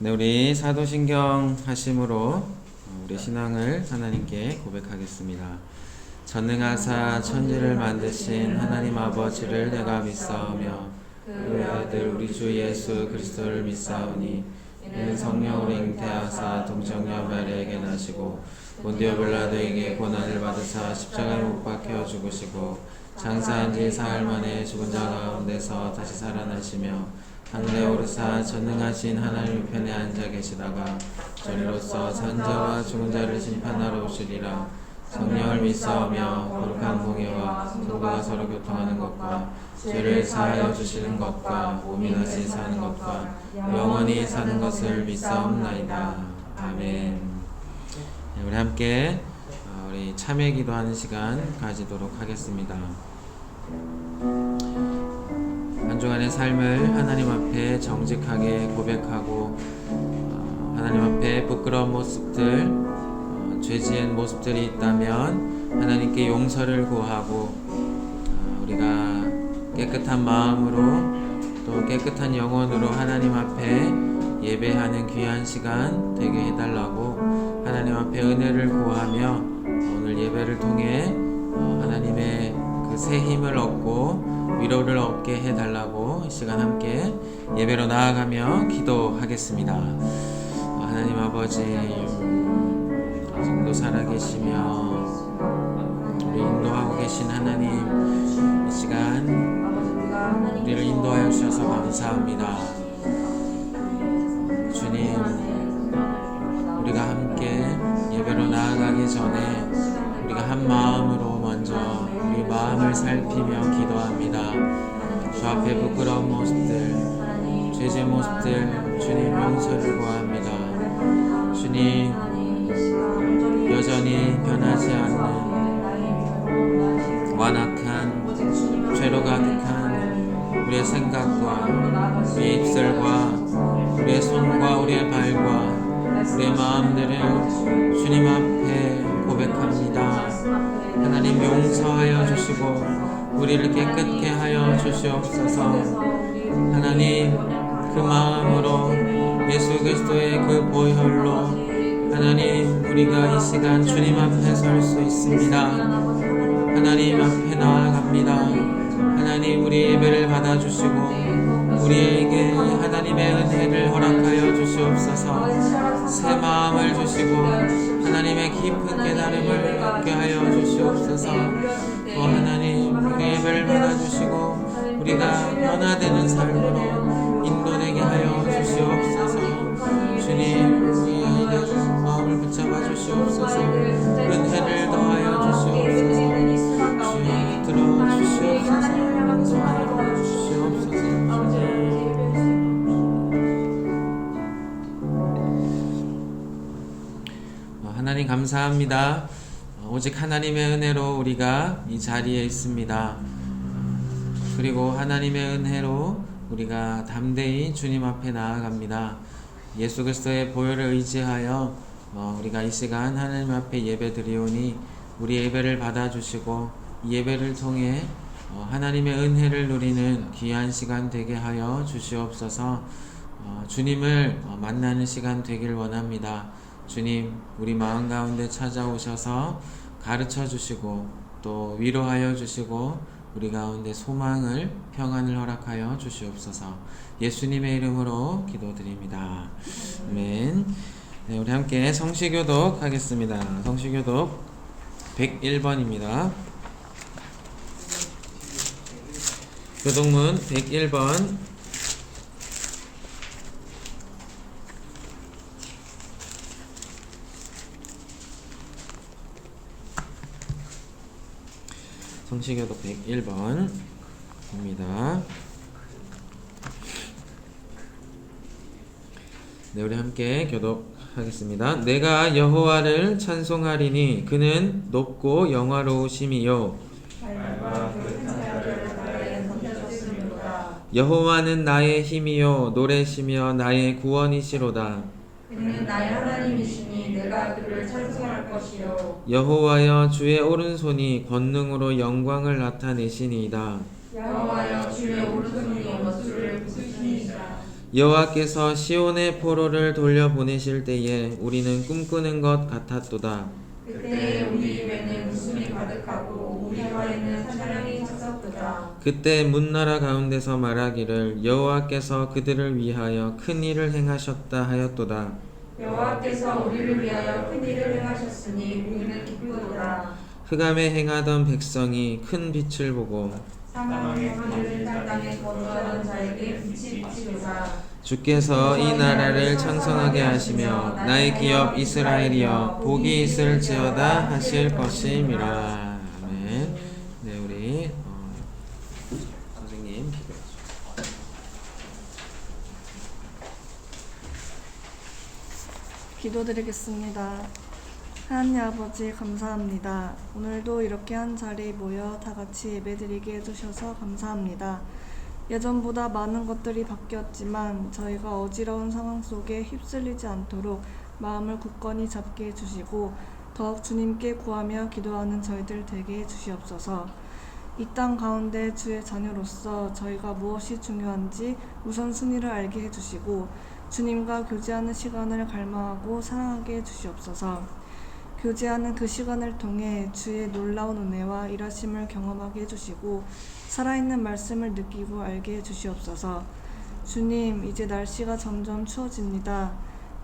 네, 우리 사도신경 하심으로 우리 신앙을 하나님께 고백하겠습니다. 전능하사 천지를 만드신 하나님 아버지를 내가 믿사오며 그의 아들 우리 주 예수 그리스도를 믿사오니 이는 성령으로 잉태하사 동정녀 마리아에게 나시고 본디오 빌라도에게 고난을 받으사 십자가에 못 박혀 죽으시고 장사한 지 사흘 만에 죽은 자 가운데서 다시 살아나시며 하늘에 오르사 전능하신 하나님 우편에 앉아 계시다가 저리로서 산자와 죽은 자를 심판하러 오시리라. 성령을 믿사오며 거룩한 공예와 성도가 서로 교통하는 것과 죄를 사하여 주시는 것과 몸이 다시 사는 것과 영원히 사는 것을 믿사옵나이다. 아멘. 네, 우리 함께 우리 참회 기도하는 시간 가지도록 하겠습니다. 한 주간의 삶을 하나님 앞에 정직하게 고백하고 하나님 앞에 부끄러운 모습들, 죄 지은 모습들이 있다면 하나님께 용서를 구하고 우리가 깨끗한 마음으로 또 깨끗한 영혼으로 하나님 앞에 예배하는 귀한 시간 되게 해달라고 하나님 앞에 은혜를 구하며 오늘 예배를 통해 하나님의 그 새 힘을 얻고 위로를 얻게 해달라고 이 시간 함께 예배로 나아가며 기도하겠습니다. 하나님 아버지, 아직도 살아계시며 우리 인도하고 계신 하나님, 이 시간 우리를 인도하여 주셔서 감사합니다. 주님, 우리가 함께 예배로 나아가기 전에 우리가 한 마음으로 먼저 우리 마음을 살피며 기도합니다. 주 앞에 부끄러운 모습들, 죄의 모습들 주님 용서를 구합니다. 주님, 여전히 변하지 않는 완악한 죄로 가득한 우리의 생각과 우리의 입술과 우리의 손과 우리의 발과 우리의 마음들을 주님 앞에 고백합니다. 하나님 용서하여 주시고 우리를 깨끗게 하여 주시옵소서. 하나님, 그 마음으로 예수 그리스도의 그 보혈로 하나님 우리가 이 시간 주님 앞에 설 수 있습니다. 하나님 앞에 나아갑니다. 하나님 우리 예배를 받아주시고 우리에게 하나님의 은혜를 허락하여 주시옵소서. 새 마음을 주시고 하나님의 깊은 깨달음을 얻게 하여 주시옵소서. 또 하나님 우리 예배를 받아주시고 우리가 변화되는 삶으로 인도되게 하여 주시옵소서. 주님, 우리 아이들 마음을 붙잡아 주시옵소서. 은혜를 더하여 주시옵소서. 주여 들어주시옵소서. 인도하여 주시옵소서. 하나님 감사합니다. 오직 하나님의 은혜로 우리가 이 자리에 있습니다. 그리고 하나님의 은혜로 우리가 담대히 주님 앞에 나아갑니다. 예수 그리스도의 보혈을 의지하여 우리가 이 시간 하나님 앞에 예배 드리오니 우리 예배를 받아주시고 이 예배를 통해 하나님의 은혜를 누리는 귀한 시간 되게 하여 주시옵소서. 주님을 만나는 시간 되길 원합니다. 주님, 우리 마음 가운데 찾아오셔서 가르쳐 주시고 또 위로하여 주시고 우리 가운데 소망을, 평안을 허락하여 주시옵소서. 예수님의 이름으로 기도드립니다. 아멘. 네, 우리 함께 성시교독 하겠습니다. 성시교독 101번입니다. 교독문 101번. 성시교독 101번입니다. 네, 우리 함께 교독하겠습니다. 내가 여호와를 찬송하리니 그는 높고 영화로우심이요 여호와는 나의 힘이요 노래시며 나의 구원이시로다. 그는 나의 하나님이시니 내가 그를 찬송할 것이요 여호와여, 주의 오른손이 권능으로 영광을 나타내시니이다. 여호와여, 주의 오른손이 원수를 부수시니이다. 여호와께서 시온의 포로를 돌려보내실 때에 우리는 꿈꾸는 것 같았도다. 그때 우리 입에는 웃음이 가득하고 우리 혀에는 찬양이 찼었도다. 그때 문나라 가운데서 말하기를 여호와께서 그들을 위하여 큰 일을 행하셨다 하였도다. 여호와께서 우리를 위하여 큰 일을 행하셨으니 우리는 기쁘도다. 흑암에 행하던 백성이 큰 빛을 보고 사망의 하늘을 땅에 거주하던 자에게 빛이 비치도다. 주께서 이 나라를 창성하게 하시며 나의 기업 이스라엘이여 복이 있을지어다 하실 것임이라. 아멘. 네, 우리 선생님 기도해 주세요. 기도드리겠습니다. 하나님 아버지 감사합니다. 오늘도 이렇게 한 자리에 모여 다 같이 예배드리게 해주셔서 감사합니다. 예전보다 많은 것들이 바뀌었지만 저희가 어지러운 상황 속에 휩쓸리지 않도록 마음을 굳건히 잡게 해주시고 더욱 주님께 구하며 기도하는 저희들 되게 해주시옵소서. 이 땅 가운데 주의 자녀로서 저희가 무엇이 중요한지 우선순위를 알게 해주시고 주님과 교제하는 시간을 갈망하고 사랑하게 해주시옵소서. 교제하는 그 시간을 통해 주의 놀라운 은혜와 일하심을 경험하게 해주시고 살아있는 말씀을 느끼고 알게 해주시옵소서. 주님, 이제 날씨가 점점 추워집니다.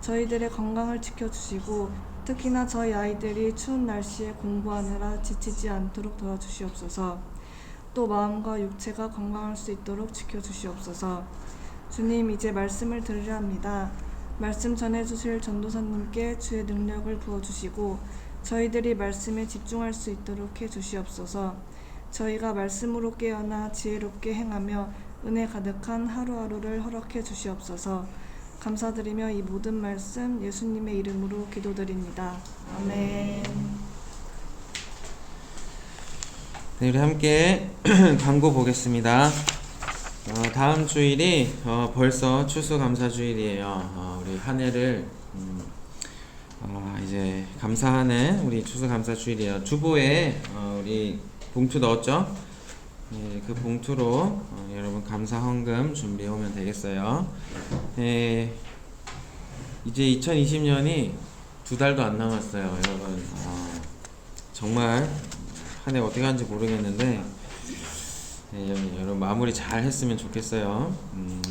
저희들의 건강을 지켜주시고 특히나 저희 아이들이 추운 날씨에 공부하느라 지치지 않도록 도와주시옵소서. 또 마음과 육체가 건강할 수 있도록 지켜주시옵소서. 주님, 이제 말씀을 들으려 합니다. 말씀 전해주실 전도사님께 주의 능력을 부어주시고 저희들이 말씀에 집중할 수 있도록 해주시옵소서. 저희가 말씀으로 깨어나 지혜롭게 행하며 은혜 가득한 하루하루를 허락해 주시옵소서. 감사드리며 이 모든 말씀 예수님의 이름으로 기도드립니다. 아멘. 네, 우리 함께 광고 보겠습니다. 다음 주일이 벌써 추수감사주일이에요. 우리 한 해를 이제 감사하는 우리 추수감사주일이에요. 주보에 우리 봉투 넣었죠? 네, 그 봉투로 여러분 감사 헌금 준비해 오면 되겠어요. 네, 이제 2020년이 2달도 안 남았어요, 여러분. 정말 한 해 어떻게 하는지 모르겠는데 네, 여러분 마무리 잘 했으면 좋겠어요.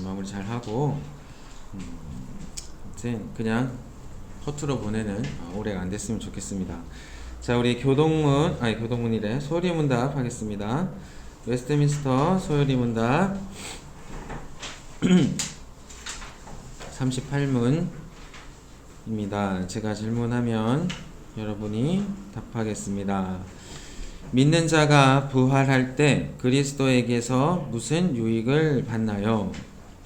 마무리 잘 하고 아무튼 그냥 허투루 보내는 올해가 안 됐으면 좋겠습니다. 자, 우리 교동문이래 소리문답 하겠습니다. 웨스트민스터 소요리문답 38문입니다. 제가 질문하면 여러분이 답하겠습니다. 믿는 자가 부활할 때 그리스도에게서 무슨 유익을 받나요?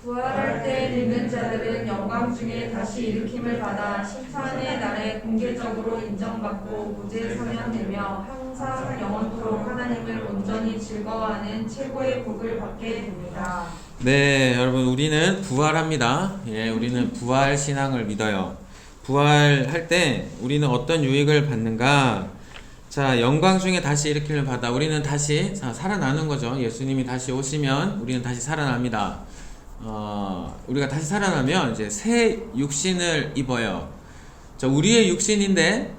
부활할 때 믿는 자들은 영광 중에 다시 일으킴을 받아 심판의 날에 공개적으로 인정받고 무죄 사면되며 항상 영원토록 하나님을 온전히 즐거워하는 최고의 복을 받게 됩니다. 네, 여러분 우리는 부활합니다. 예, 우리는 부활 신앙을 믿어요. 부활할 때 우리는 어떤 유익을 받는가? 자, 영광 중에 다시 일으킴을 받아 우리는 다시 살아나는 거죠. 예수님이 다시 오시면 우리는 다시 살아납니다. 우리가 다시 살아나면 이제 새 육신을 입어요. 자, 우리의 육신인데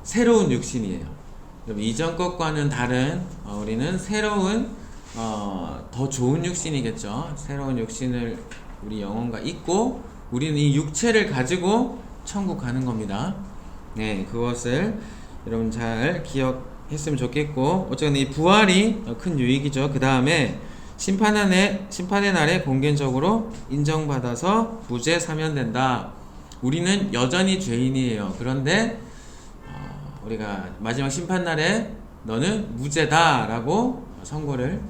새로운 육신이에요. 여러분, 이전 것과는 다른 우리는 새로운 더 좋은 육신이겠죠. 새로운 육신을 우리 영혼과 입고 우리는 이 육체를 가지고 천국 가는 겁니다. 네, 그것을 여러분 잘 기억했으면 좋겠고, 어쨌든 이 부활이 큰 유익이죠. 그 다음에 심판의 날에 공개적으로 인정받아서 무죄 사면된다. 우리는 여전히 죄인이에요. 그런데 우리가 마지막 심판날에 너는 무죄다 라고 선고를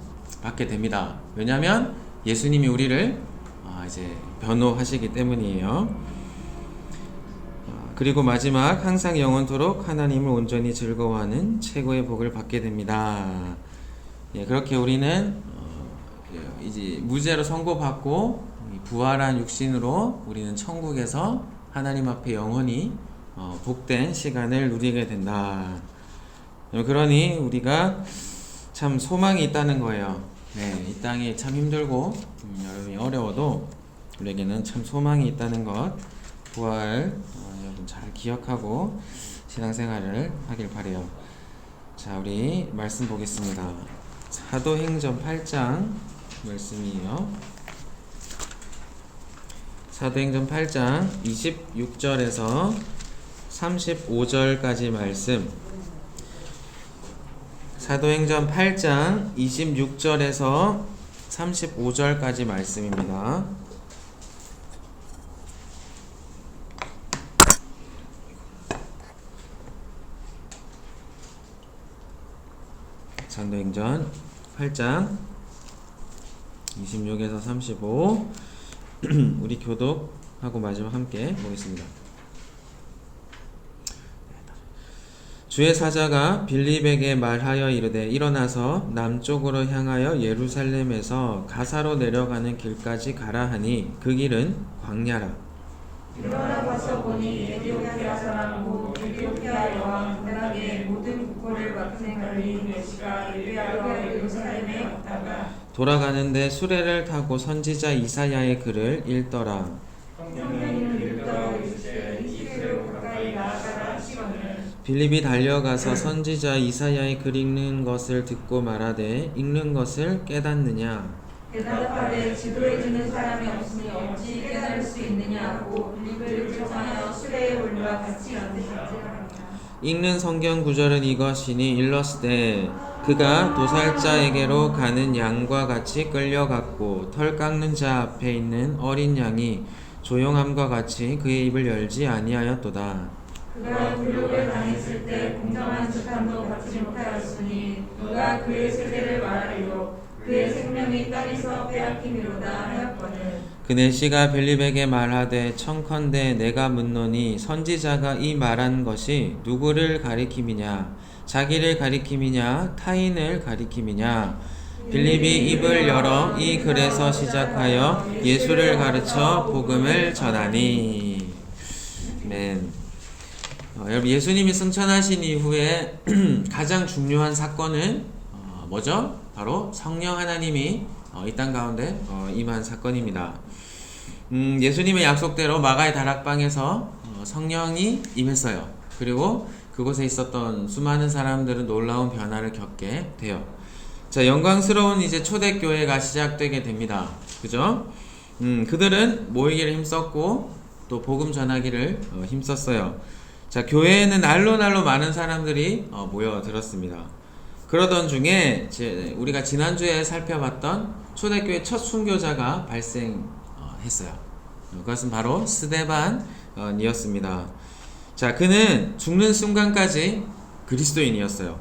받게 됩니다. 왜냐하면 예수님이 우리를 이제 변호하시기 때문이에요. 그리고 마지막 항상 영원토록 하나님을 온전히 즐거워하는 최고의 복을 받게 됩니다. 예, 그렇게 우리는 이제 무죄로 선고받고 부활한 육신으로 우리는 천국에서 하나님 앞에 영원히 복된 시간을 누리게 된다. 그러니 우리가 참 소망이 있다는 거예요. 네, 이 땅이 참 힘들고 여러분이 어려워도 우리에게는 참 소망이 있다는 것, 부활 여러분 잘 기억하고 신앙생활을 하길 바래요. 자, 우리 말씀 보겠습니다. 사도행전 8장 말씀이에요. 사도행전 8장 26절에서 35절까지 말씀. 사도행전 8장 26절에서 35절까지 말씀입니다. 사도행전 8장 26에서 35 우리 교독하고 마지막 함께 보겠습니다. 주의 사자가 빌립에게 말하여 이르되 일어나서 남쪽으로 향하여 예루살렘에서 가사로 내려가는 길까지 가라 하니 그 길은 광야라. 일어나 가서 보니 에티오피아 사람 곧 에티오피아 여왕 그날의 모든 국고를 맡은 관리 메시가 유대하여 예루살렘에 왔다가 돌아가는데 수레를 타고 선지자 이사야의 글을 읽더라. 성령님 읽더 이르시되 이 글을 가까이 나아가라 하시거늘 빌립이 달려가서 선지자 이사야의 글 읽는 것을 듣고 말하되 읽는 것을 깨닫느냐. 대답하되 지도해주는 사람이 없으니 어찌 깨달을 수 있느냐 하고 빌립을 요청하여 수레에 올려 같이 앉으시니라. 읽는 성경 구절은 이것이니 일렀으되 그가 도살자에게로 가는 양과 같이 끌려갔고 털 깎는 자 앞에 있는 어린 양이 조용함과 같이 그의 입을 열지 아니하였도다. 그가 굴욕을 당했을 때 공정한 재판도 받지 못하였으니 누가 그의 세대를 말하리요 그의 생명이 땅에서 빼앗김이로다 하였거늘. 그네 씨가 빌립에게 말하되 청컨대 내가 묻노니 선지자가 이 말한 것이 누구를 가리킴이냐 자기를 가리킴이냐 타인을 가리킴이냐. 빌립이 입을 열어 이 글에서 시작하여 예수를 가르쳐 복음을 전하니. 아멘. 여러분 예수님이 승천하신 이후에 가장 중요한 사건은 뭐죠? 바로 성령 하나님이 이 땅 가운데 임한 사건입니다. 예수님의 약속대로 마가의 다락방에서 성령이 임했어요. 그리고 그곳에 있었던 수많은 사람들은 놀라운 변화를 겪게 돼요. 자, 영광스러운 이제 초대교회가 시작되게 됩니다. 그죠? 그들은 모이기를 힘썼고 또 복음 전하기를 힘썼어요. 자, 교회에는 날로 많은 사람들이 모여들었습니다. 그러던 중에 우리가 지난주에 살펴봤던 초대교회 첫 순교자가 발생했어요. 그것은 바로 스데반이었습니다. 자, 그는 죽는 순간까지 그리스도인이었어요.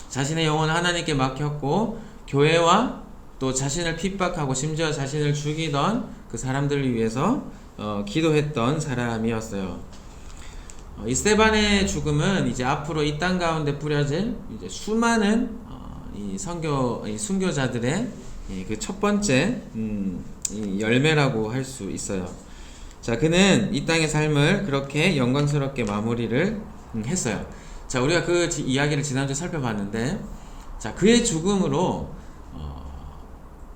자신의 영혼을 하나님께 맡겼고 교회와 또 자신을 핍박하고 심지어 자신을 죽이던 그 사람들을 위해서 기도했던 사람이었어요. 이 스데반의 죽음은 이제 앞으로 이 땅 가운데 뿌려질 이제 수많은 이 순교자들의 그 첫 번째 이 열매라고 할 수 있어요. 자, 그는 이 땅의 삶을 그렇게 영광스럽게 마무리를 했어요. 자, 우리가 그 이야기를 지난주에 살펴봤는데, 자, 그의 죽음으로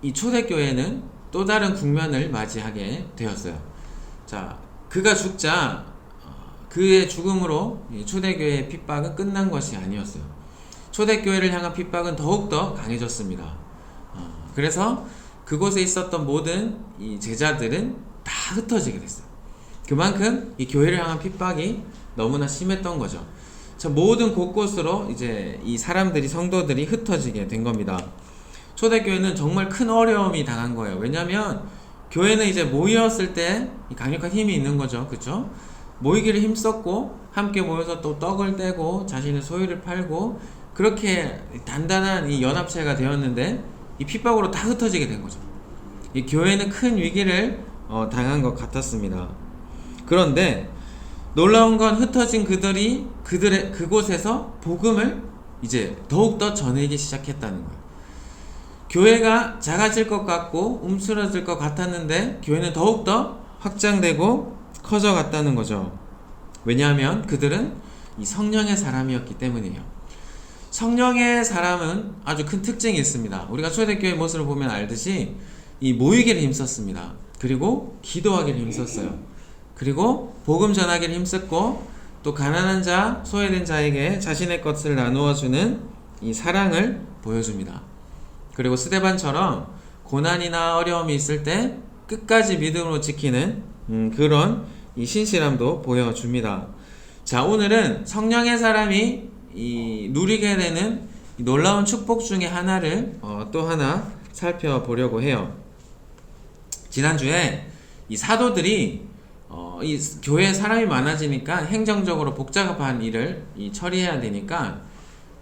이 초대교회는 또 다른 국면을 맞이하게 되었어요. 자, 그가 죽자 그의 죽음으로 초대교회의 핍박은 끝난 것이 아니었어요. 초대교회를 향한 핍박은 더욱더 강해졌습니다. 그래서 그곳에 있었던 모든 이 제자들은 다 흩어지게 됐어요. 그만큼 이 교회를 향한 핍박이 너무나 심했던 거죠. 자, 모든 곳곳으로 이제 이 사람들이, 성도들이 흩어지게 된 겁니다. 초대교회는 정말 큰 어려움이 당한 거예요. 왜냐하면 교회는 이제 모였을 때 강력한 힘이 있는 거죠. 그렇죠? 모이기를 힘썼고 함께 모여서 또 떡을 떼고 자신의 소유를 팔고 그렇게 단단한 이 연합체가 되었는데 이 핍박으로 다 흩어지게 된 거죠. 이 교회는 큰 위기를 당한 것 같았습니다. 그런데 놀라운 건 흩어진 그곳에서 복음을 이제 더욱더 전하기 시작했다는 거예요. 교회가 작아질 것 같고 움츠러질 것 같았는데 교회는 더욱더 확장되고 커져갔다는 거죠. 왜냐하면 그들은 이 성령의 사람이었기 때문이에요. 성령의 사람은 아주 큰 특징이 있습니다. 우리가 초대교회 모습을 보면 알듯이 이 모이기를 힘썼습니다. 그리고 기도하기를 힘썼어요. 그리고 복음 전하기를 힘썼고 또 가난한 자, 소외된 자에게 자신의 것을 나누어 주는 이 사랑을 보여줍니다. 그리고 스데반처럼 고난이나 어려움이 있을 때 끝까지 믿음으로 지키는 그런 이 신실함도 보여줍니다. 자, 오늘은 성령의 사람이 누리게 되는 이 놀라운 축복 중에 하나를 또 하나 살펴보려고 해요. 지난주에 이 사도들이 이 교회에 사람이 많아지니까 행정적으로 복잡한 일을 처리해야 되니까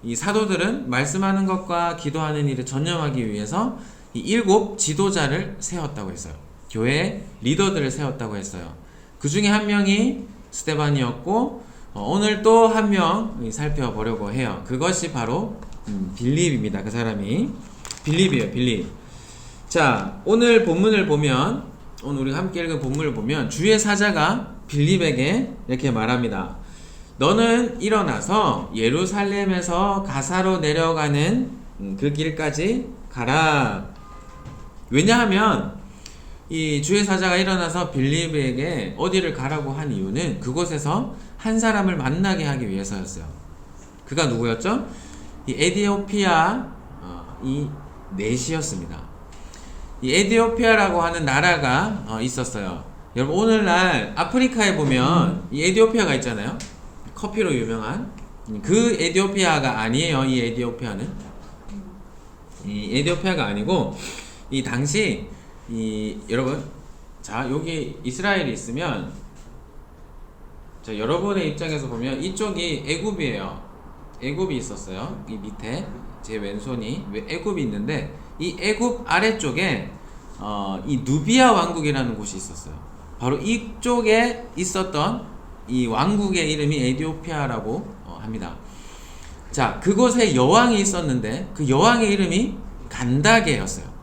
이 사도들은 말씀하는 것과 기도하는 일에 전념하기 위해서 이 7 지도자를 세웠다고 했어요. 교회 리더들을 세웠다고 했어요. 그 중에 한 명이 스데반이었고 오늘 또 한 명 살펴보려고 해요. 그것이 바로 빌립입니다. 그 사람이 빌립이에요. 빌립. 자, 오늘 본문을 보면, 오늘 우리가 함께 읽은 본문을 보면 주의 사자가 빌립에게 이렇게 말합니다. 너는 일어나서 예루살렘에서 가사로 내려가는 그 길까지 가라. 왜냐하면 이 주의 사자가 일어나서 빌립에게 어디를 가라고 한 이유는 그곳에서 한 사람을 만나게 하기 위해서였어요. 그가 누구였죠? 이 에디오피아 이 넷이었습니다. 이 에디오피아라고 하는 나라가 있었어요. 여러분, 오늘날 아프리카에 보면 이 에디오피아가 있잖아요. 커피로 유명한 그 에디오피아가 아니에요. 이 에디오피아는 이 에디오피아가 아니고 이 당시 여러분, 자, 여기 이스라엘이 있으면, 자, 여러분의 입장에서 보면 이쪽이 애굽이에요. 애굽이 있었어요. 이 밑에 제 왼손이 애굽이 있는데 이 애굽 아래쪽에 이 누비아 왕국이라는 곳이 있었어요. 바로 이쪽에 있었던 이 왕국의 이름이 에디오피아라고 합니다. 자, 그곳에 여왕이 있었는데 그 여왕의 이름이 간다게였어요.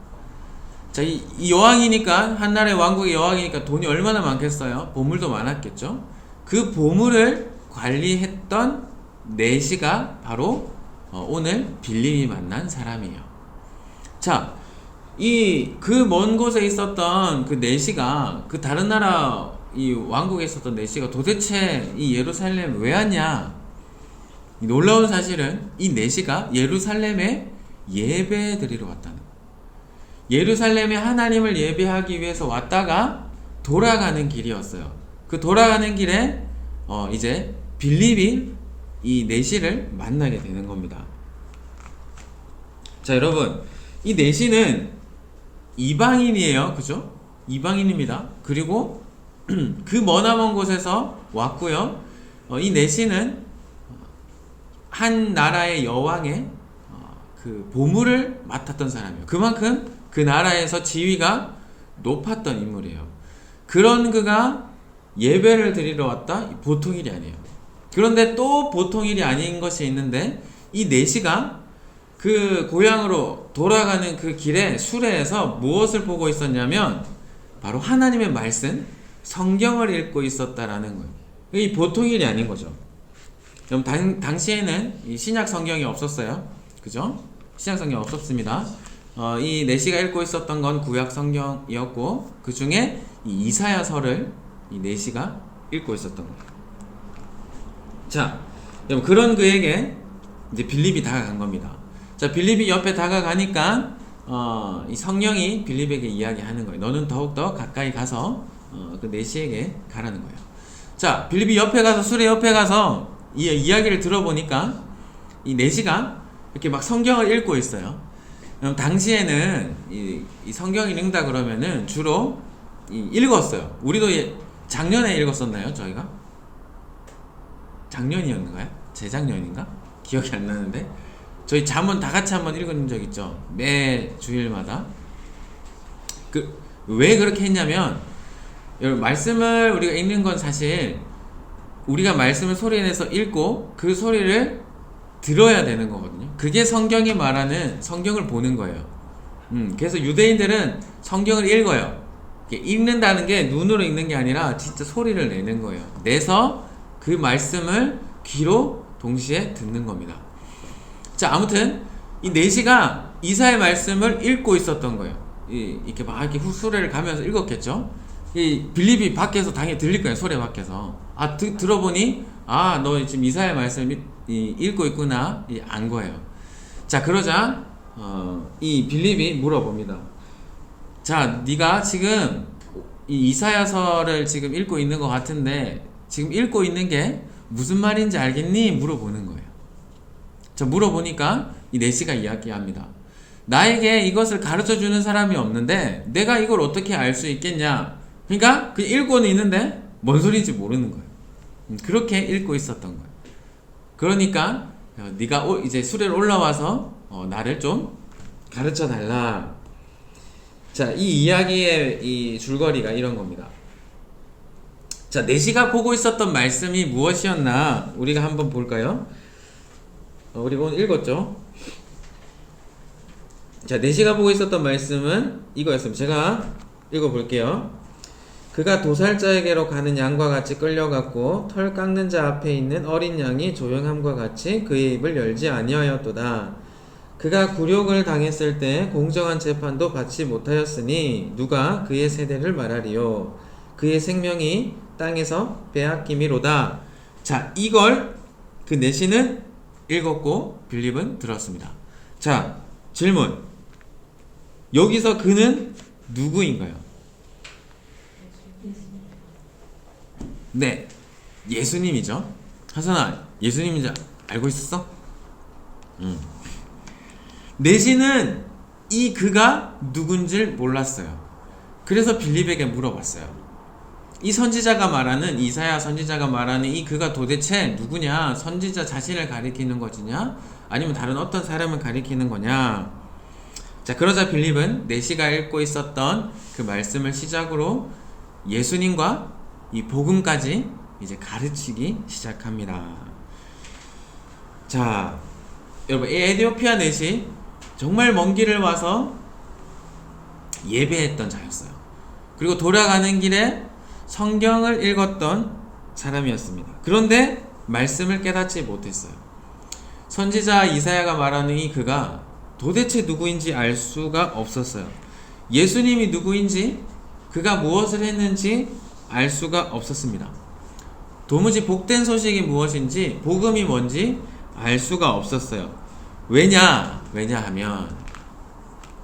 자, 이 여왕이니까, 한나라의 왕국의 여왕이니까 돈이 얼마나 많겠어요? 보물도 많았겠죠? 그 보물을 관리했던 내시가 바로 오늘 빌립이 만난 사람이에요. 자, 그 먼 곳에 있었던 그 내시가, 그 다른 나라 이 왕국에 있었던 내시가 도대체 이 예루살렘 왜 왔냐? 이 놀라운 사실은 이 내시가 예루살렘에 예배 드리러 왔다는 거예요. 예루살렘에 하나님을 예배하기 위해서 왔다가 돌아가는 길이었어요. 그 돌아가는 길에 이제 빌립이 이 내시를 만나게 되는 겁니다. 자, 여러분, 이 내시는 이방인이에요. 그죠? 이방인입니다. 그리고 그 머나먼 곳에서 왔고요. 이 내시는 한 나라의 여왕의 그 보물을 맡았던 사람이에요. 그만큼 그 나라에서 지위가 높았던 인물이에요. 그런 그가 예배를 드리러 왔다? 보통 일이 아니에요. 그런데 또 보통 일이 아닌 것이 있는데 이 내시가 그 고향으로 돌아가는 그 길에 수레에서 무엇을 보고 있었냐면 바로 하나님의 말씀, 성경을 읽고 있었다라는 거예요. 이 보통 일이 아닌 거죠. 그럼 당시에는 이 신약 성경이 없었어요. 그죠? 신약 성경 없었습니다. 이 내시가 읽고 있었던 건 구약 성경이었고 그 중에 이 이사야서를 이 내시가 읽고 있었던 거예요. 자, 그런 그에게 이제 빌립이 다가간 겁니다. 자, 빌립이 옆에 다가가니까 이 성령이 빌립에게 이야기하는 거예요. 너는 더욱더 가까이 가서 그 내시에게 가라는 거예요. 자, 빌립이 옆에 가서 수레 옆에 가서 이 이야기를 들어보니까 이 내시가 이렇게 막 성경을 읽고 있어요. 당시에는 이 성경을 읽다 그러면은 주로 읽었어요. 우리도 작년에 읽었었나요? 저희가? 작년이었는가요? 재작년인가? 기억이 안 나는데 저희 잠언 다 같이 한번 읽은 적 있죠. 매 주일마다. 왜 그렇게 했냐면 여러분, 말씀을 우리가 읽는 건 사실 우리가 말씀을 소리내서 읽고 그 소리를 들어야 되는 거거든요. 그게 성경이 말하는 성경을 보는 거예요. 그래서 유대인들은 성경을 읽어요. 읽는다는 게 눈으로 읽는 게 아니라 진짜 소리를 내는 거예요. 내서 그 말씀을 귀로 동시에 듣는 겁니다. 자, 아무튼 이 내시가 이사의 말씀을 읽고 있었던 거예요. 이렇게 막 이렇게 수레를 가면서 읽었겠죠. 이 빌립이 밖에서 당연히 들릴 거예요. 소리 밖에서. 들어보니 너 지금 이사야 말씀을 읽고 있구나. 안 거예요. 자, 그러자 이 빌립이 물어봅니다. 자, 네가 지금 이 이사야서를 지금 읽고 있는 것 같은데 지금 읽고 있는 게 무슨 말인지 알겠니? 물어보는 거예요. 자, 물어보니까 이 내시가 이야기합니다. 나에게 이것을 가르쳐주는 사람이 없는데 내가 이걸 어떻게 알 수 있겠냐. 그러니까 읽고는 있는데 뭔 소리인지 모르는 거예요. 그렇게 읽고 있었던 거예요. 그러니까 네가 이제 수레로 올라와서 나를 좀 가르쳐 달라. 자, 이 이야기의 이 줄거리가 이런 겁니다. 자, 내시가 보고 있었던 말씀이 무엇이었나 우리가 한번 볼까요? 우리가 오늘 읽었죠? 자, 내시가 보고 있었던 말씀은 이거였습니다. 제가 읽어볼게요. 그가 도살자에게로 가는 양과 같이 끌려갔고 털 깎는 자 앞에 있는 어린 양이 조용함과 같이 그의 입을 열지 아니하였도다. 그가 굴욕을 당했을 때 공정한 재판도 받지 못하였으니 누가 그의 세대를 말하리요. 그의 생명이 땅에서 빼앗김이로다. 자, 이걸 그 내시는 읽었고 빌립은 들었습니다. 자, 질문. 여기서 그는 누구인가요? 네, 예수님이죠. 하선아, 예수님인지 알고 있었어? 내시는 이 그가 누군지 몰랐어요. 그래서 빌립에게 물어봤어요. 이 선지자가 말하는, 이사야 선지자가 말하는 이 그가 도대체 누구냐? 선지자 자신을 가리키는 것이냐? 아니면 다른 어떤 사람을 가리키는 거냐? 자, 그러자 빌립은 내시가 읽고 있었던 그 말씀을 시작으로 예수님과 이 복음까지 이제 가르치기 시작합니다. 자, 여러분, 이 에티오피아 넷이 정말 먼 길을 와서 예배했던 자였어요. 그리고 돌아가는 길에 성경을 읽었던 사람이었습니다. 그런데 말씀을 깨닫지 못했어요. 선지자 이사야가 말하는 이 그가 도대체 누구인지 알 수가 없었어요. 예수님이 누구인지, 그가 무엇을 했는지 알 수가 없었습니다. 도무지 복된 소식이 무엇인지, 복음이 뭔지 알 수가 없었어요. 왜냐하면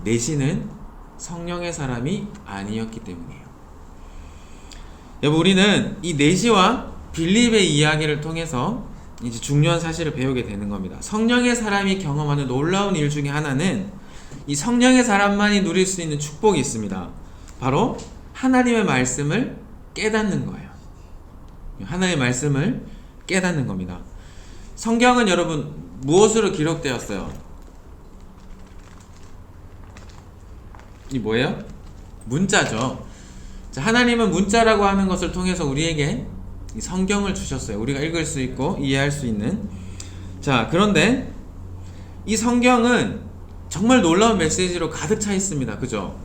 내시는 성령의 사람이 아니었기 때문이에요. 여러분, 우리는 이 내시와 빌립의 이야기를 통해서 이제 중요한 사실을 배우게 되는 겁니다. 성령의 사람이 경험하는 놀라운 일 중에 하나는 이 성령의 사람만이 누릴 수 있는 축복이 있습니다. 바로 하나님의 말씀을 깨닫는 거예요. 하나님의 말씀을 깨닫는 겁니다. 성경은 여러분 무엇으로 기록되었어요? 이 뭐예요? 문자죠. 자, 하나님은 문자라고 하는 것을 통해서 우리에게 이 성경을 주셨어요. 우리가 읽을 수 있고 이해할 수 있는. 자, 그런데 이 성경은 정말 놀라운 메시지로 가득 차 있습니다. 그죠?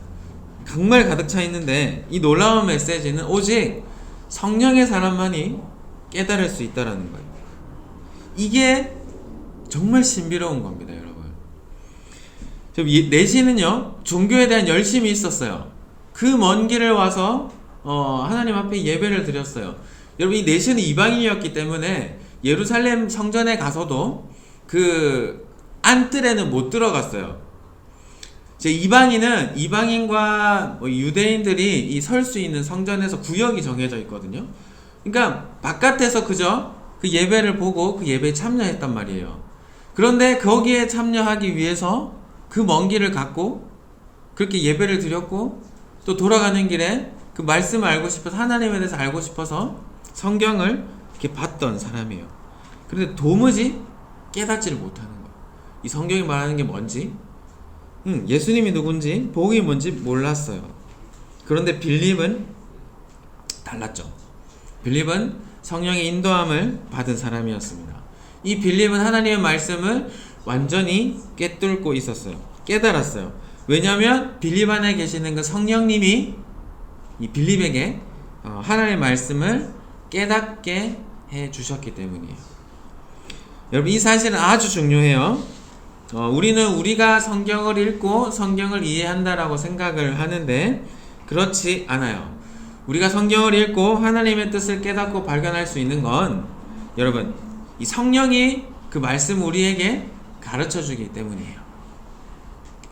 정말 가득 차 있는데 이 놀라운 메시지는 오직 성령의 사람만이 깨달을 수 있다라는 거예요. 이게 정말 신비로운 겁니다, 여러분. 내시는요, 종교에 대한 열심이 있었어요. 그 먼 길을 와서 하나님 앞에 예배를 드렸어요. 여러분, 이 내시는 이방인이었기 때문에 예루살렘 성전에 가서도 그 안뜰에는 못 들어갔어요. 이방인과 유대인들이 설 수 있는 성전에서 구역이 정해져 있거든요. 그러니까 바깥에서 그저 그 예배를 보고 그 예배에 참여했단 말이에요. 그런데 거기에 참여하기 위해서 그 먼 길을 갔고 그렇게 예배를 드렸고 또 돌아가는 길에 그 말씀을 알고 싶어서, 하나님에 대해서 알고 싶어서 성경을 이렇게 봤던 사람이에요. 그런데 도무지 깨닫지를 못하는 거예요. 이 성경이 말하는 게 뭔지, 예수님이 누군지, 복음이 뭔지 몰랐어요. 그런데 빌립은 달랐죠. 빌립은 성령의 인도함을 받은 사람이었습니다. 이 빌립은 하나님의 말씀을 완전히 꿰뚫고 있었어요. 깨달았어요. 왜냐하면 빌립 안에 계시는 그 성령님이 이 빌립에게 하나님의 말씀을 깨닫게 해 주셨기 때문이에요. 여러분, 이 사실은 아주 중요해요. 우리는 우리가 성경을 읽고 성경을 이해한다라고 생각을 하는데 그렇지 않아요. 우리가 성경을 읽고 하나님의 뜻을 깨닫고 발견할 수 있는 건 여러분 이 성령이 그 말씀 우리에게 가르쳐 주기 때문이에요.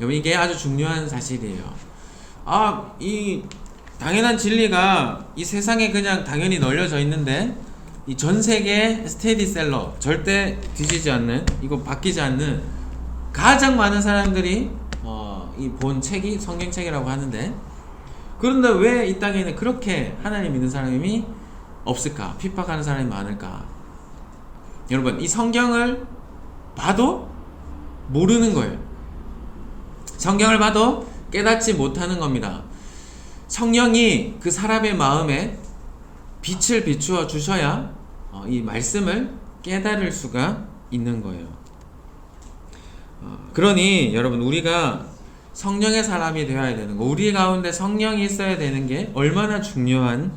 여러분 이게 아주 중요한 사실이에요. 이 당연한 진리가 이 세상에 그냥 당연히 널려져 있는데 이 전 세계 스테디셀러 절대 뒤지지 않는 이거 바뀌지 않는 가장 많은 사람들이 이 본 책이 성경책이라고 하는데 그런데 왜 이 땅에는 그렇게 하나님 믿는 사람이 없을까? 핍박하는 사람이 많을까? 여러분 이 성경을 봐도 모르는 거예요. 성경을 봐도 깨닫지 못하는 겁니다. 성령이 그 사람의 마음에 빛을 비추어 주셔야 이 말씀을 깨달을 수가 있는 거예요. 그러니 여러분 우리가 성령의 사람이 되어야 되는 거, 우리 가운데 성령이 있어야 되는 게 얼마나 중요한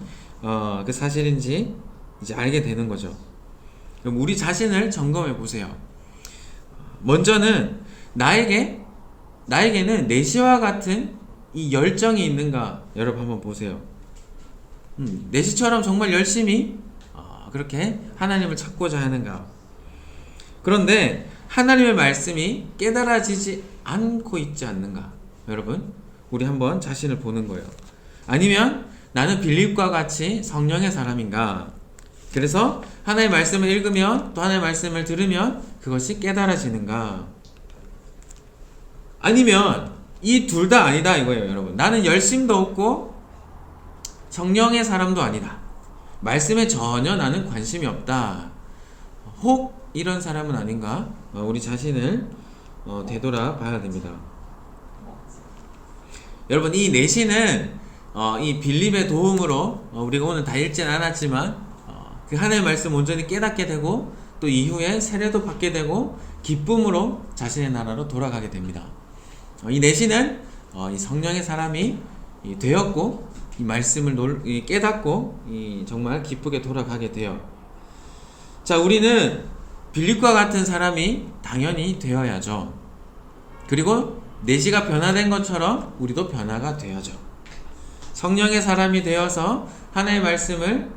그 사실인지 이제 알게 되는 거죠. 그럼 우리 자신을 점검해 보세요. 먼저는 나에게는 내시와 같은 이 열정이 있는가 여러분 한번 보세요. 내시처럼 정말 열심히 그렇게 하나님을 찾고자 하는가. 그런데 하나님의 말씀이 깨달아지지 않고 있지 않는가. 여러분 우리 한번 자신을 보는 거예요. 아니면 나는 빌립과 같이 성령의 사람인가. 그래서 하나님의 말씀을 읽으면 또 하나님의 말씀을 들으면 그것이 깨달아지는가. 아니면 이 둘 다 아니다 이거예요. 여러분 나는 열심도 없고 성령의 사람도 아니다. 말씀에 전혀 나는 관심이 없다. 혹 이런 사람은 아닌가? 우리 자신을 되돌아봐야 됩니다. 여러분 이 내시는 이 빌립의 도움으로 우리가 오늘 다 읽진 않았지만 그 하나님의 말씀 온전히 깨닫게 되고 또 이후에 세례도 받게 되고 기쁨으로 자신의 나라로 돌아가게 됩니다. 이 내시는 이 성령의 사람이 되었고 이 말씀을 깨닫고 정말 기쁘게 돌아가게 돼요. 자, 우리는 빌립과 같은 사람이 당연히 되어야죠. 그리고 내시가 변화된 것처럼 우리도 변화가 되어야죠. 성령의 사람이 되어서 하나님의 말씀을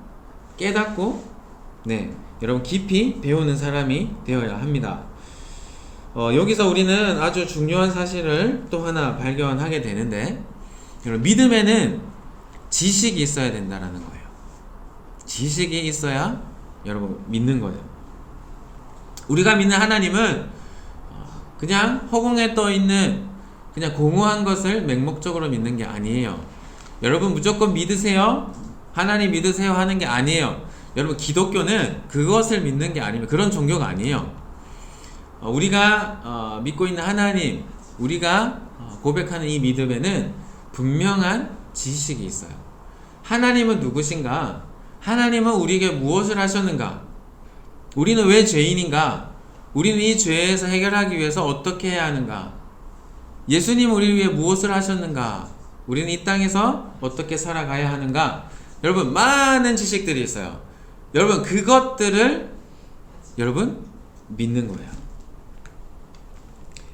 깨닫고 여러분 깊이 배우는 사람이 되어야 합니다. 여기서 우리는 아주 중요한 사실을 또 하나 발견하게 되는데 여러분 믿음에는 지식이 있어야 된다라는 거예요. 지식이 있어야 여러분 믿는 거예요. 우리가 믿는 하나님은 그냥 허공에 떠 있는 그냥 공허한 것을 맹목적으로 믿는 게 아니에요. 여러분 무조건 믿으세요, 하나님 믿으세요 하는 게 아니에요. 여러분 기독교는 그것을 믿는 게 아니면 그런 종교가 아니에요. 우리가 믿고 있는 하나님, 우리가 고백하는 이 믿음에는 분명한 지식이 있어요. 하나님은 누구신가? 하나님은 우리에게 무엇을 하셨는가? 우리는 왜 죄인인가? 우리는 이 죄에서 해결하기 위해서 어떻게 해야 하는가? 예수님은 우리를 위해 무엇을 하셨는가? 우리는 이 땅에서 어떻게 살아가야 하는가? 여러분 많은 지식들이 있어요. 여러분 그것들을 여러분 믿는 거예요.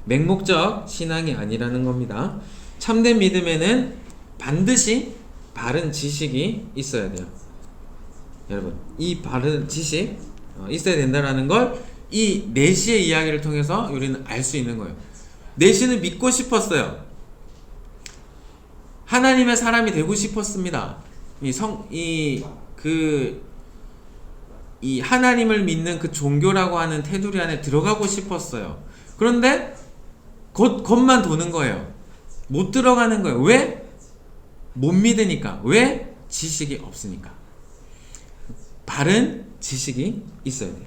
맹목적 신앙이 아니라는 겁니다. 참된 믿음에는 반드시 바른 지식이 있어야 돼요. 여러분 이 바른 지식 있어야 된다라는 걸 이 내시의 이야기를 통해서 우리는 알 수 있는 거예요. 내시는 믿고 싶었어요. 하나님의 사람이 되고 싶었습니다. 이 하나님을 믿는 그 종교라고 하는 테두리 안에 들어가고 싶었어요. 그런데 겉만 도는 거예요. 못 들어가는 거예요. 왜? 못 믿으니까. 왜? 지식이 없으니까. 바른 지식이 있어야 돼요.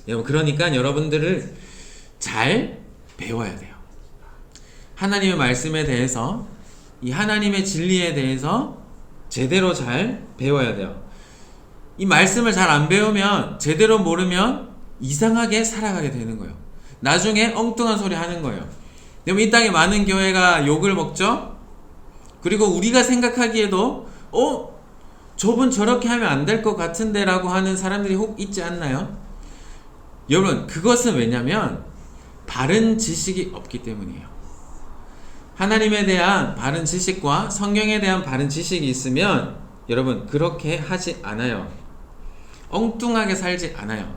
여러분 그러니까 여러분들을 잘 배워야 돼요. 하나님의 말씀에 대해서, 이 하나님의 진리에 대해서 제대로 잘 배워야 돼요. 이 말씀을 잘 안 배우면, 제대로 모르면 이상하게 살아가게 되는 거예요. 나중에 엉뚱한 소리 하는 거예요. 여러분 이 땅에 많은 교회가 욕을 먹죠? 그리고 우리가 생각하기에도 저분 저렇게 하면 안 될 것 같은데 라고 하는 사람들이 혹 있지 않나요? 여러분, 그것은 왜냐면 바른 지식이 없기 때문이에요. 하나님에 대한 바른 지식과 성경에 대한 바른 지식이 있으면 여러분 그렇게 하지 않아요. 엉뚱하게 살지 않아요.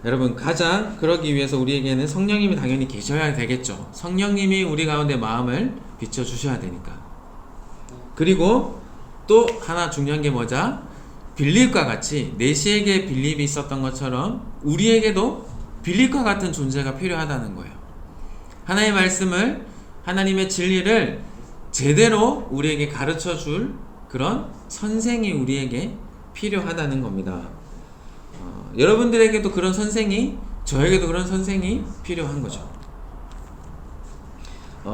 여러분, 가장 그러기 위해서 우리에게는 성령님이 당연히 계셔야 되겠죠. 성령님이 우리 가운데 마음을 비춰주셔야 되니까. 그리고 또 하나 중요한 게 뭐죠? 빌립과 같이 내시에게 빌립이 있었던 것처럼 우리에게도 빌립과 같은 존재가 필요하다는 거예요. 하나님의 말씀을, 하나님의 진리를 제대로 우리에게 가르쳐 줄 그런 선생이 우리에게 필요하다는 겁니다. 여러분들에게도 그런 선생이, 저에게도 그런 선생이 필요한 거죠.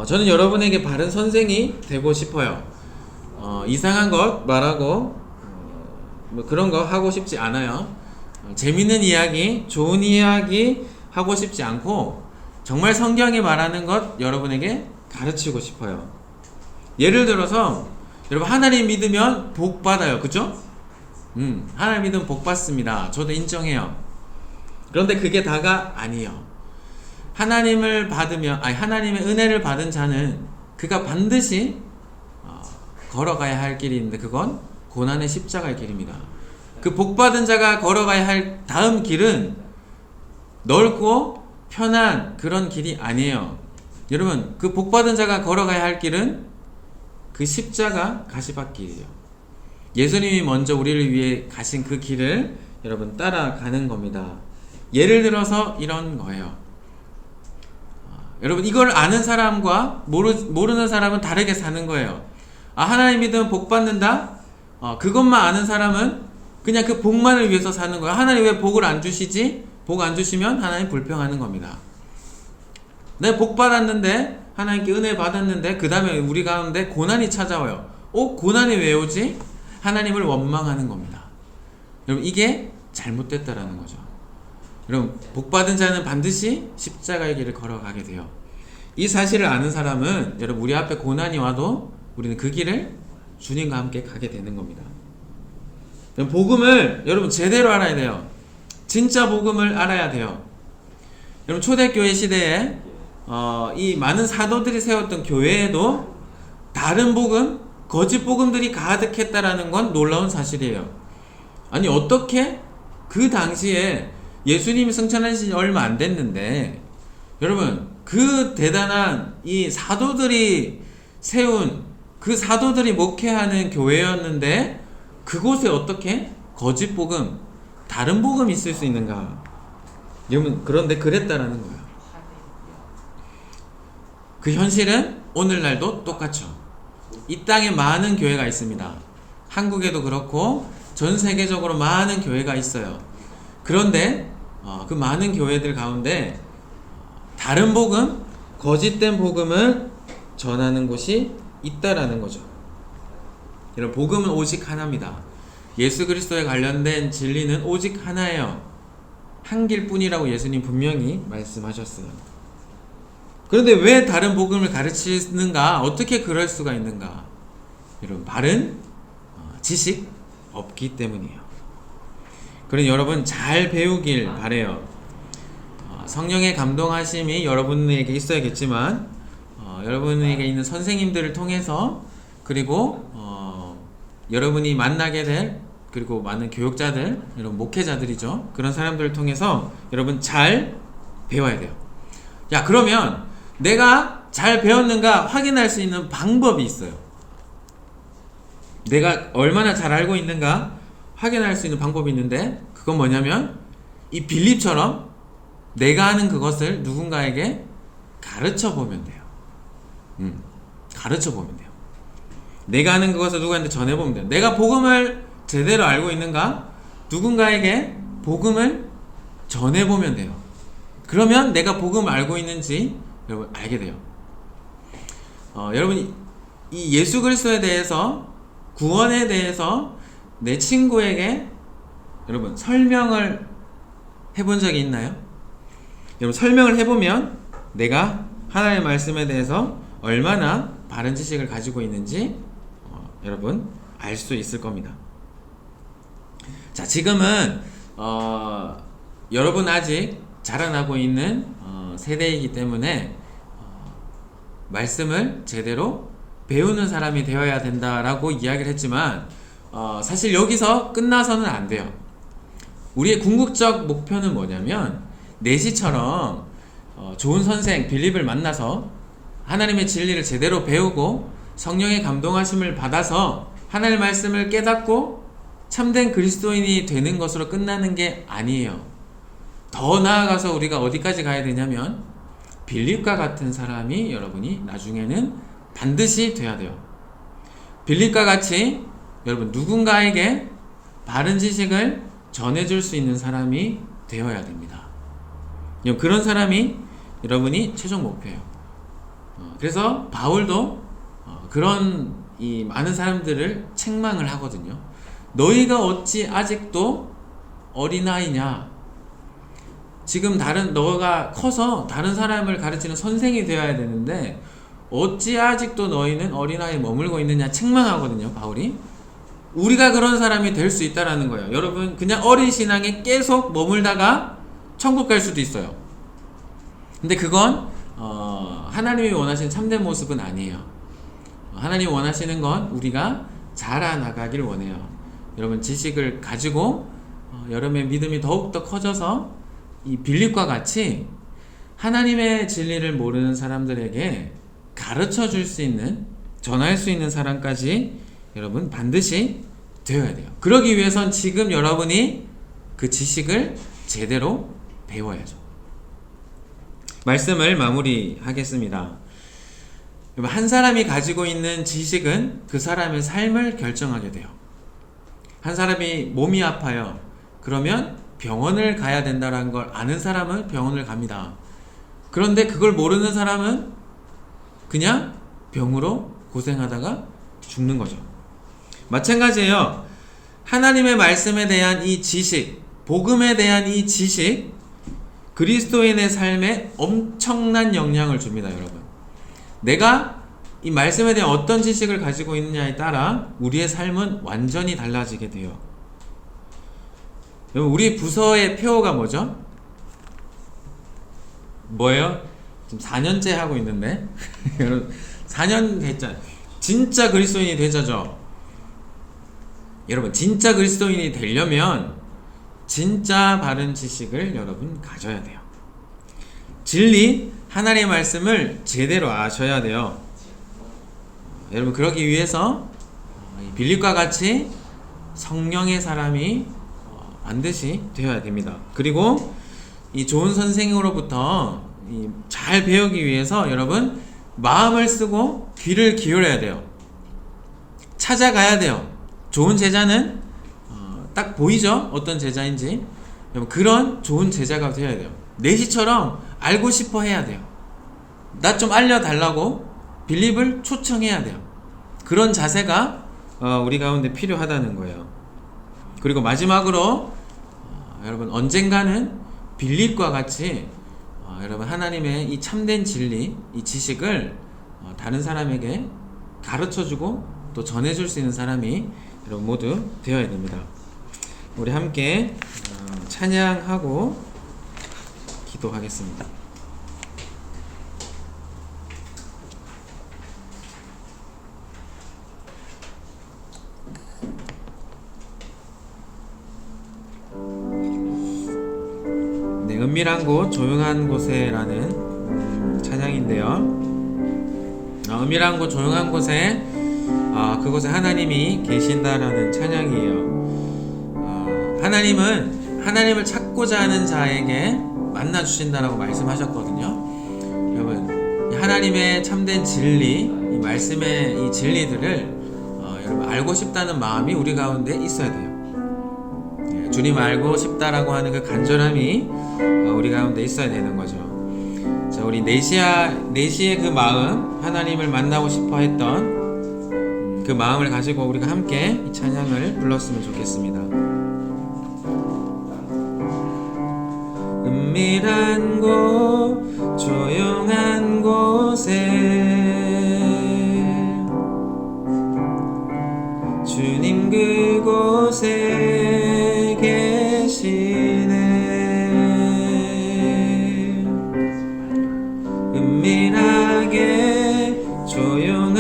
저는 여러분에게 바른 선생이 되고 싶어요. 이상한 것 말하고 뭐 그런 거 하고 싶지 않아요. 재밌는 이야기, 좋은 이야기 하고 싶지 않고 정말 성경이 말하는 것 여러분에게 가르치고 싶어요. 예를 들어서 여러분, 하나님 믿으면 복 받아요. 그죠? 하나님 믿으면 복 받습니다. 저도 인정해요. 그런데 그게 다가 아니에요. 하나님을 받으면, 하나님의 은혜를 받은 자는 그가 반드시 걸어가야 할 길이 있는데 그건 고난의 십자가의 길입니다. 그 복 받은 자가 걸어가야 할 다음 길은 넓고 편한 그런 길이 아니에요. 여러분, 그 복 받은 자가 걸어가야 할 길은 그 십자가 가시밭길이에요. 예수님이 먼저 우리를 위해 가신 그 길을 여러분 따라가는 겁니다. 예를 들어서 이런 거예요. 여러분, 이걸 아는 사람과 모르는 사람은 다르게 사는 거예요. 하나님 믿으면 복 받는다? 그것만 아는 사람은 그냥 그 복만을 위해서 사는 거예요. 하나님 왜 복을 안 주시지? 복 안 주시면 하나님 불평하는 겁니다. 내가 복 받았는데, 하나님께 은혜 받았는데 그 다음에 우리 가운데 고난이 찾아와요. 고난이 왜 오지? 하나님을 원망하는 겁니다. 여러분, 이게 잘못됐다라는 거죠. 여러분, 복 받은 자는 반드시 십자가의 길을 걸어가게 돼요. 이 사실을 아는 사람은 여러분, 우리 앞에 고난이 와도 우리는 그 길을 주님과 함께 가게 되는 겁니다. 복음을 여러분 제대로 알아야 돼요. 진짜 복음을 알아야 돼요. 여러분, 초대교회 시대에 이 많은 사도들이 세웠던 교회에도 다른 복음, 거짓 복음들이 가득했다라는 건 놀라운 사실이에요. 아니, 어떻게 그 당시에 예수님이 승천하신 지 얼마 안 됐는데 여러분, 그 대단한 이 사도들이 세운, 그 사도들이 목회하는 교회였는데 그곳에 어떻게 거짓 복음, 다른 복음이 있을 수 있는가? 여러분, 그런데 그랬다라는 거예요. 그 현실은 오늘날도 똑같죠. 이 땅에 많은 교회가 있습니다. 한국에도 그렇고 전 세계적으로 많은 교회가 있어요. 그런데 그 많은 교회들 가운데 다른 복음, 거짓된 복음을 전하는 곳이 있다라는 거죠. 여러분, 복음은 오직 하나입니다. 예수 그리스도에 관련된 진리는 오직 하나예요. 한 길뿐이라고 예수님 분명히 말씀하셨어요. 그런데 왜 다른 복음을 가르치는가? 어떻게 그럴 수가 있는가? 여러분, 바른 지식 없기 때문이에요. 그러니 여러분 잘 배우길 바래요. 성령의 감동하심이 여러분에게 있어야겠지만 여러분에게 있는 선생님들을 통해서, 그리고 여러분이 만나게 될, 그리고 많은 교육자들, 여러분 목회자들이죠. 그런 사람들을 통해서 여러분 잘 배워야 돼요. 야, 그러면 내가 잘 배웠는가 확인할 수 있는 방법이 있어요. 내가 얼마나 잘 알고 있는가 확인할 수 있는 방법이 있는데, 그건 뭐냐면 이 빌립처럼 내가 아는 그것을 누군가에게 가르쳐 보면 돼요. 가르쳐 보면 돼요. 내가 아는 그것을 누구한테 전해보면 돼요. 내가 복음을 제대로 알고 있는가? 누군가에게 복음을 전해보면 돼요. 그러면 내가 복음을 알고 있는지 여러분 알게 돼요. 여러분, 이 예수 그리스도에 대해서, 구원에 대해서 내 친구에게 여러분 설명을 해본 적이 있나요? 여러분, 설명을 해보면 내가 하나님의 말씀에 대해서 얼마나 바른 지식을 가지고 있는지 여러분 알 수 있을 겁니다. 자, 지금은 여러분 아직 자라나고 있는 세대이기 때문에 말씀을 제대로 배우는 사람이 되어야 된다라고 이야기를 했지만 사실 여기서 끝나서는 안 돼요. 우리의 궁극적 목표는 뭐냐면 내시처럼 좋은 선생 빌립을 만나서 하나님의 진리를 제대로 배우고 성령의 감동하심을 받아서 하나님의 말씀을 깨닫고 참된 그리스도인이 되는 것으로 끝나는 게 아니에요. 더 나아가서 우리가 어디까지 가야 되냐면 빌립과 같은 사람이 여러분이 나중에는 반드시 돼야 돼요. 빌립과 같이 여러분 누군가에게 바른 지식을 전해줄 수 있는 사람이 되어야 됩니다. 그런 사람이 여러분이 최종 목표예요. 그래서 바울도 그런 이 많은 사람들을 책망을 하거든요. 너희가 어찌 아직도 어린아이냐? 지금 너가 커서 다른 사람을 가르치는 선생이 되어야 되는데 어찌 아직도 너희는 어린아이에 머물고 있느냐 책망하거든요, 바울이. 우리가 그런 사람이 될 수 있다라는 거예요. 여러분, 그냥 어린 신앙에 계속 머물다가 천국 갈 수도 있어요. 근데 그건 하나님이 원하시는 참된 모습은 아니에요. 하나님이 원하시는 건 우리가 자라나가길 원해요. 여러분, 지식을 가지고 여러분의 믿음이 더욱더 커져서 이 빌립과 같이 하나님의 진리를 모르는 사람들에게 가르쳐 줄 수 있는, 전할 수 있는 사람까지 여러분 반드시 되어야 돼요. 그러기 위해선 지금 여러분이 그 지식을 제대로 배워야죠. 말씀을 마무리하겠습니다. 한 사람이 가지고 있는 지식은 그 사람의 삶을 결정하게 돼요. 한 사람이 몸이 아파요. 그러면 병원을 가야 된다는 걸 아는 사람은 병원을 갑니다. 그런데 그걸 모르는 사람은 그냥 병으로 고생하다가 죽는 거죠. 마찬가지예요. 하나님의 말씀에 대한 이 지식, 복음에 대한 이 지식, 그리스도인의 삶에 엄청난 영향을 줍니다, 여러분. 내가 이 말씀에 대한 어떤 지식을 가지고 있느냐에 따라 우리의 삶은 완전히 달라지게 돼요. 우리 부서의 표어가 뭐죠? 뭐예요? 지금 4년째 하고 있는데 여러분 4년 됐잖아요. 진짜 그리스도인이 되자죠. 여러분, 진짜 그리스도인이 되려면 진짜 바른 지식을 여러분 가져야 돼요. 진리, 하나님의 말씀을 제대로 아셔야 돼요. 여러분, 그러기 위해서 빌립과 같이 성령의 사람이 반드시 되어야 됩니다. 그리고 이 좋은 선생으로부터 잘 배우기 위해서 여러분 마음을 쓰고 귀를 기울여야 돼요. 찾아가야 돼요. 좋은 제자는 딱 보이죠? 어떤 제자인지. 여러분, 그런 좋은 제자가 되어야 돼요. 내시처럼 알고 싶어 해야 돼요. 나 좀 알려달라고 빌립을 초청해야 돼요. 그런 자세가 우리 가운데 필요하다는 거예요. 그리고 마지막으로 여러분, 언젠가는 빌립과 같이 여러분 하나님의 이 참된 진리, 이 지식을 다른 사람에게 가르쳐주고 또 전해줄 수 있는 사람이 여러분 모두 되어야 됩니다. 우리 함께 찬양하고 기도하겠습니다. 네, 은밀한 곳, 조용한 곳에라는 찬양인데요. 은밀한 곳, 조용한 곳에 그곳에 하나님이 계신다라는 찬양이에요. 하나님은 하나님을 찾고자 하는 자에게 만나 주신다라고 말씀하셨거든요. 여러분, 하나님의 참된 진리, 이 말씀의 이 진리들을 여러분 알고 싶다는 마음이 우리 가운데 있어야 돼요. 주님 알고 싶다라고 하는 그 간절함이 우리 가운데 있어야 되는 거죠. 자, 우리 네시의 그 마음, 하나님을 만나고 싶어 했던 그 마음을 가지고 우리가 함께 이 찬양을 불렀으면 좋겠습니다. 은밀한 곳, 조용한 곳에 주님 그곳에 계시네.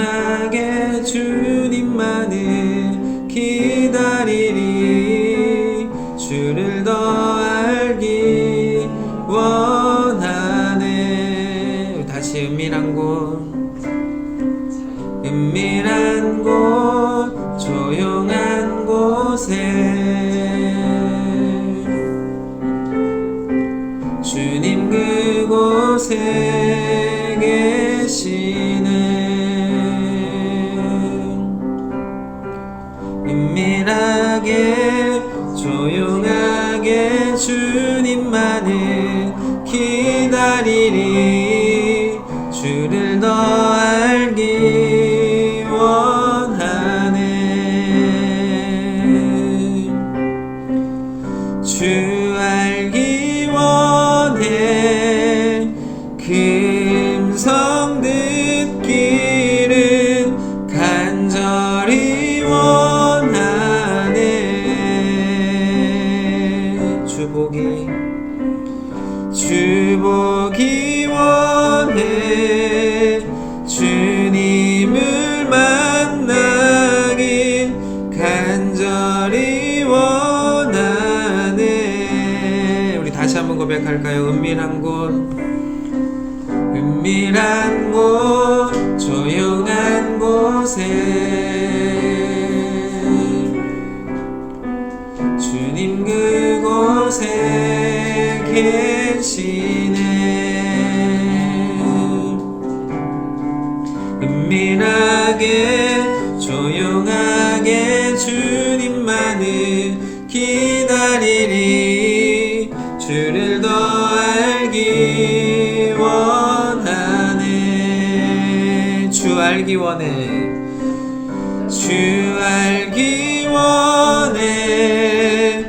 은밀하게 주님만을 기다리리. 주를 더 알기 원하네. 다시 은밀한 곳 조용한 곳에 주님 그곳에 계시네. 은밀하게 조용하게 주님만을 기다리리. 주를 더 알기 원하네. 주 알기 원해. 금성 듣기를 간절히 원하네. 주보기 원해. 주님을 만나길 간절히 원하네. 우리 다시 한번 고백할까요? 은밀한 곳 조용한 곳에 주님 그곳에 계시네. 은밀하게 조용하게 주님만을 기다리리. 주를 더 알기 원하네. 주 알기 원해. 주 알기 원해.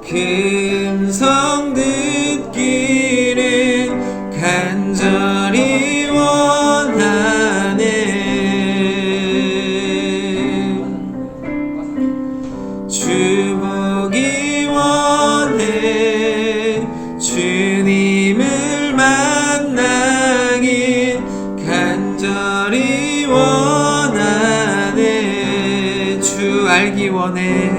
금성 듣기를 간절히 원하네. 주 보기 원해. 주님을 만나길 간절히 원하네. 주 알기 원해.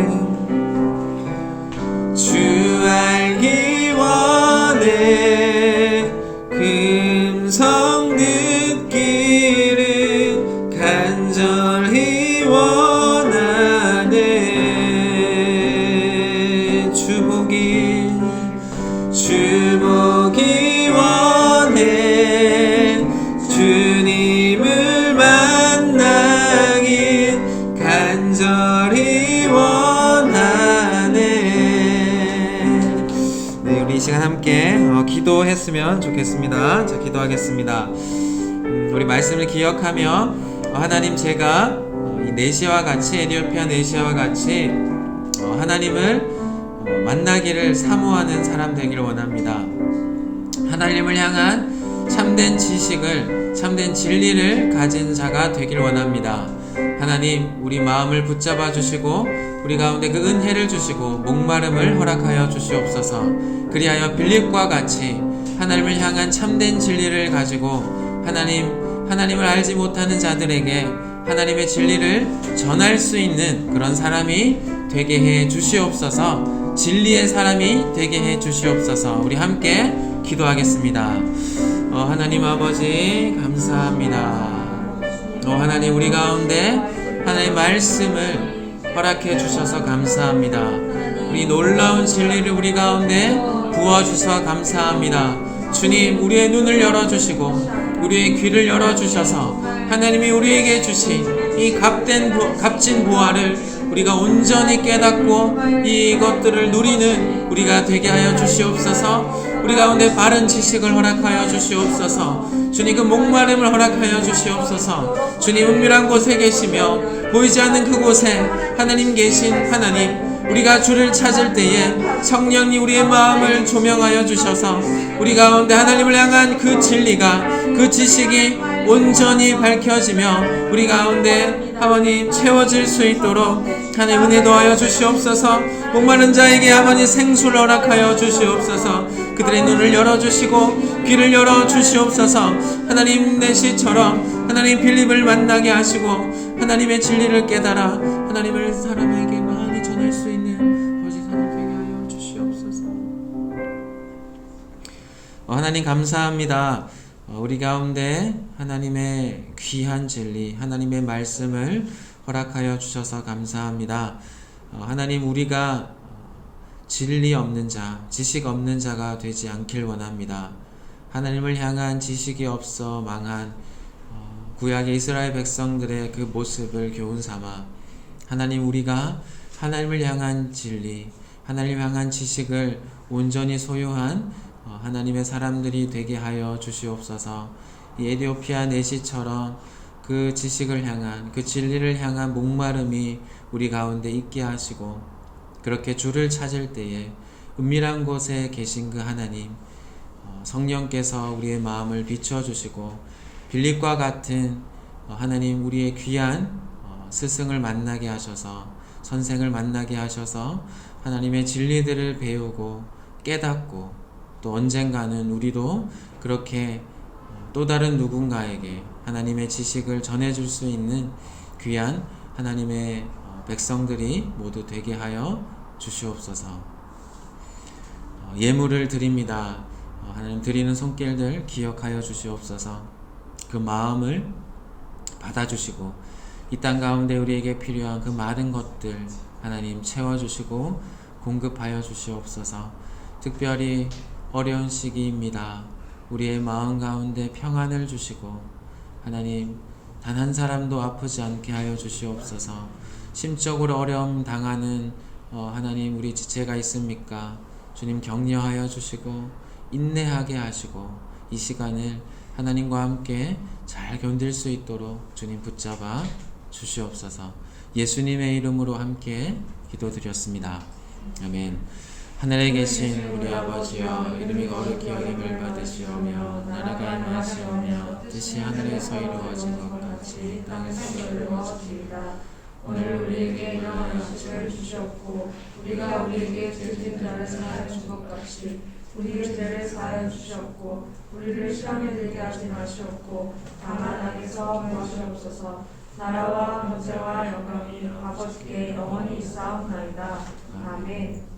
주 알기 원해. 금성 듣기를 간절히 원하네. 주보기 원해. 주님을 만나길 간절히 원하네. 네, 우리 이 시간 함께 기도했으면 좋겠습니다. 자, 기도하겠습니다. 우리 말씀을 기억하며 하나님, 제가 이 네시아와 같이, 에디오피아 네시아와 같이 하나님을 만나기를 사모하는 사람 되기를 원합니다. 하나님을 향한 참된 지식을, 참된 진리를 가진 자가 되기를 원합니다. 하나님, 우리 마음을 붙잡아 주시고 우리 가운데 그 은혜를 주시고 목마름을 허락하여 주시옵소서. 그리하여 빌립과 같이 하나님을 향한 참된 진리를 가지고 하나님을 알지 못하는 자들에게 하나님의 진리를 전할 수 있는 그런 사람이 되게 해 주시옵소서. 진리의 사람이 되게 해 주시옵소서. 우리 함께 기도하겠습니다. 하나님 아버지 감사합니다. 하나님, 우리 가운데 하나님의 말씀을 허락해 주셔서 감사합니다. 우리 놀라운 진리를 우리 가운데 부어주셔서 감사합니다. 주님, 우리의 눈을 열어주시고 우리의 귀를 열어주셔서 하나님이 우리에게 주신 이 값진 보화를 우리가 온전히 깨닫고 이것들을 누리는 우리가 되게 하여 주시옵소서. 우리 가운데 바른 지식을 허락하여 주시옵소서. 주님, 그 목마름을 허락하여 주시옵소서. 주님, 은밀한 곳에 계시며 보이지 않는 그곳에 하나님 계신 하나님, 우리가 주를 찾을 때에 성령님 우리의 마음을 조명하여 주셔서 우리 가운데 하나님을 향한 그 진리가, 그 지식이 온전히 밝혀지며 우리 가운데 하나님 채워질 수 있도록 하나님 은혜 더하여 주시옵소서. 목마른 자에게 하나님 생수를 허락하여 주시옵소서. 그들의 눈을 열어주시고 귀를 열어주시옵소서. 하나님, 내시처럼 하나님 필립을 만나게 하시고 하나님의 진리를 깨달아 하나님을 사람에게 많이 전할 수 있는 거짓사람 되게 하여 주시옵소서. 하나님 감사합니다. 우리 가운데 하나님의 귀한 진리, 하나님의 말씀을 허락하여 주셔서 감사합니다. 하나님, 우리가 진리 없는 자, 지식 없는 자가 되지 않길 원합니다. 하나님을 향한 지식이 없어 망한 구약의 이스라엘 백성들의 그 모습을 교훈 삼아 하나님, 우리가 하나님을 향한 진리, 하나님을 향한 지식을 온전히 소유한 하나님의 사람들이 되게 하여 주시옵소서. 이 에티오피아 내시처럼 그 지식을 향한, 그 진리를 향한 목마름이 우리 가운데 있게 하시고, 그렇게 주를 찾을 때에 은밀한 곳에 계신 그 하나님, 성령께서 우리의 마음을 비춰주시고 빌립과 같은 하나님, 우리의 귀한 스승을 만나게 하셔서, 선생을 만나게 하셔서 하나님의 진리들을 배우고 깨닫고, 또 언젠가는 우리도 그렇게 또 다른 누군가에게 하나님의 지식을 전해줄 수 있는 귀한 하나님의 백성들이 모두 되게 하여 주시옵소서. 예물을 드립니다. 하나님, 드리는 손길들 기억하여 주시옵소서. 그 마음을 받아주시고 이 땅 가운데 우리에게 필요한 그 많은 것들 하나님 채워주시고 공급하여 주시옵소서. 특별히 어려운 시기입니다. 우리의 마음 가운데 평안을 주시고 하나님, 단 한 사람도 아프지 않게 하여 주시옵소서. 심적으로 어려움 당하는 하나님, 우리 지체가 있습니까? 주님 격려하여 주시고 인내하게 하시고 이 시간을 하나님과 함께 잘 견딜 수 있도록 주님 붙잡아 주시옵소서. 예수님의 이름으로 함께 기도드렸습니다. 아멘. 하늘에 계신 우리 아버지여, 이름이 거룩히 여김을 받으시오며 나라가 임하시오며 뜻이 하늘에서 이루어진 것 같이 땅에서 이루어지이다. 오늘 우리에게 일용할 양식을 주시옵고 우리가 우리에게 죄진 자를 사하여 준 것 같이 우리의 죄를 사하여 주시옵고 우리를 시험에 들게 하지 마시옵고 다만 악에서 구하시옵소서. 나라와 권세와 영광이 아버지께 영원히 있사옵나이다. 아멘.